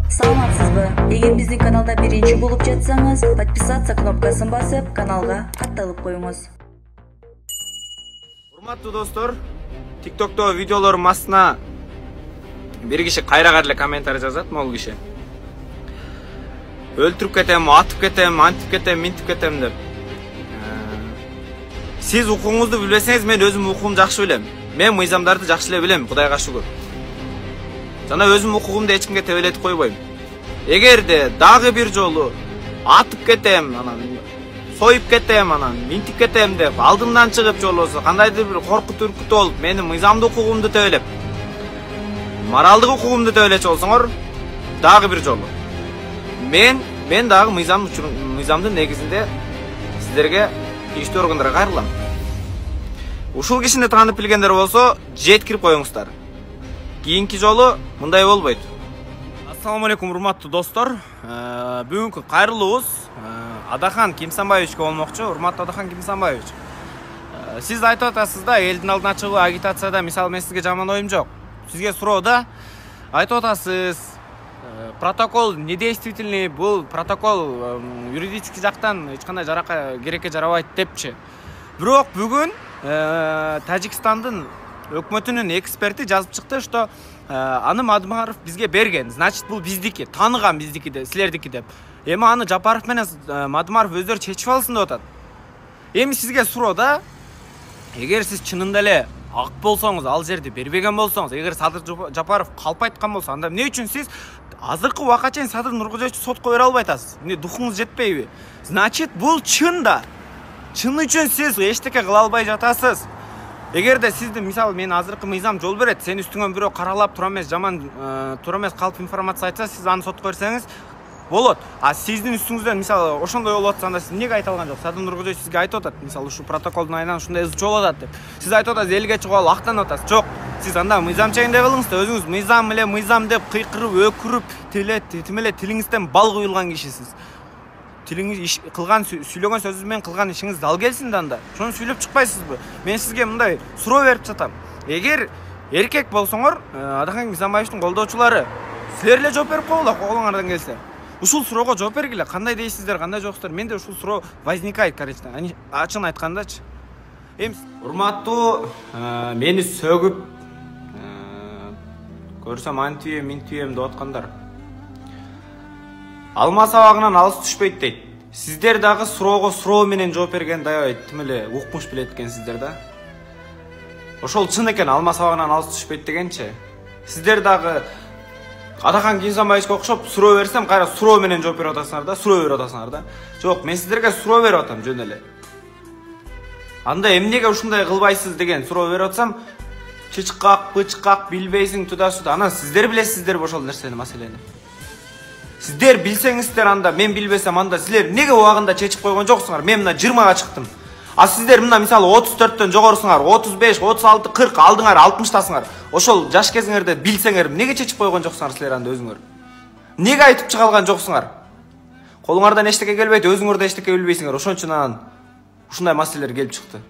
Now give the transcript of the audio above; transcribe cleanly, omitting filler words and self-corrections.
Саламатсызбы? Эгер биздин каналда биринчи болуп жатсаңыз, подписаться кнопкасын басып, каналга катталып коюңуз. Урматтуу достор, TikTok'та видеолорум астына бир киши кайрага эле комментарий жазат, могул киши. Өлтүрүп кетем, атып кетем, антип кетем, минтип кетем деп. Сиз укуңузду билбесеңиз, мен өзүм укугумду жакшы билем. Мен мыйзамдарды жакшы эле билем, Кудайга шүгүр. Жана өзүм укугумду эч кимге тебелетип койбойм. Эгерде дагы бир жолу атып кетем, анан союп кетем, анан минтип кетем деп алдымдан чыгып жолосо, кандайдыр бир коркут үркүтүп болуп, менин мыйзамдык укугумду тебелеп, моралдык укугумду тебелечи болсоңор, дагы бир жолу мен дагы мыйзамдын негизинде сиздерге тийиштүү органдарга кайрылам. Ушул кишини таанып билгендер болсо, жеткирип коюңуздар. Кийинки жолу мындай болбойт. Ассаламу алейкум, урматтуу достор. Бүгүнкү кайрылуубуз Адахан Кимсанбаевичке болмокчу. Урматтуу Адахан Кимсанбаевич. Сиз айтып атасыз да, элдин алдына чыгуу агитацияда, мисалы мен сизге жаман оюм жок. Сизге суроодо айтып атасыз, протокол недействительный, бул протокол юридический жактан эч кандай керекке жарабайт депчи. Бирок бүгүн Тажикстандын өкмөтүнүн эксперти жазып чыкты, что аны Мадымаров бизге берген. Значит, бул биздики, тааныган биздики деп, силердики деп. Эми аны Жапаров менен Мадымаров өздөрү чечип алсын деп атат. Эми сизге суроодо, эгер сиз чынында эле ак болсоңуз, ал жерди бербеген болсоңуз, эгер Садыр Жапаров калп айткан болсо, анда эмне үчүн сиз азыркы убакка чейин Садыр Нуркожоевичти сотко бере албай атасыз? Эмне духуңуз жетпейби? Значит, бул чын да. Чын үчүн сиз эчтеке кыла албай жатасыз. Эгерде сиздин, мисалы, мен азыркы мыйзам жол берет, сен үстүңөн бирөө каралап тура эмес, жаман тура эмес калп информация айтса, сиз аны сотко берсеңиз болот. А сиздин үстүңүздөн, мисалы, ошондой болуп атса, анда сиз эмнеге айта алган жок? Садыр Нуркожоевич сизге айтып атат, мисалы, ушу протоколдун айынан ушундай ызчы болуп атат деп. Сиз айтып атасыз, элге чыгып алып актанып атасыз. Жок, сиз анда мыйзам чегинде кылыңыз да, өзүңүз мыйзам деп кыйкырып, өкүрүп, тилиңизден бал куюлган кишисиз. Тилиңиз кылган, сүйлөгөн сөзүңүз менен кылган ишиңиз дал келсин да анда. Ошону сүйлөп чыкпайсызбы? Мен сизге мындай суроо берип жатам. Эгер эркек болсоңор, Адахан Кимсанбаевичтин колдоочулары, силер эле жооп берип койгула, колуңардан келсе. Ушул суроого жооп бергиле. Кандай дейсиздер, кандай жоксуздар? Менде ушул суроо возникает, короче. Ачыгын айткандачы. Урматтуу, мени сөгүп, көрсөм антием, минтием деп аткандар. Алма сабагынан алыс түшпөйт дейт. Сиздер дагы суроого суроо менен жооп берген даябайт, тим эле укмуш билет экенсиздер да. Ошол чын экен, алма сабагынан алыс түшпөйт дегенчи. Сиздер дагы Адахан Кимсанбаевичке окшоп суроо берсем, кайра суроо менен жооп берип атасыңар да, суроо берип атасыңар да. Жок, мен сиздерге суроо берип атам жөн эле. Анда эмнеге ушундай кылбайсыз деген суроо берип атсам, чычкак, бычкак, билбейсиң туда-суда. Ана сиздер билесиздер ошол нерсени, маселени. Сиздер билсеңиздер анда, мен билбесем анда, силер неге убагында чечип койгон жоксуңар? Мен мына 20га чыктым. А сиздер мына мисалы 34төн жогорусуңар, 35, 36, 40, алдыңар 60тасыңар. Ошол жаш кезиңерде билсеңер, неге чечип койгон жоксуңар силер анда өзүңөр? Неге айтып чыга алган жоксуңар? Колуңардан эчтеке келбейт, өзүңөр да эчтеке билбейсиңер. Ошон үчүн анан ушундай маселелер келип чыкты.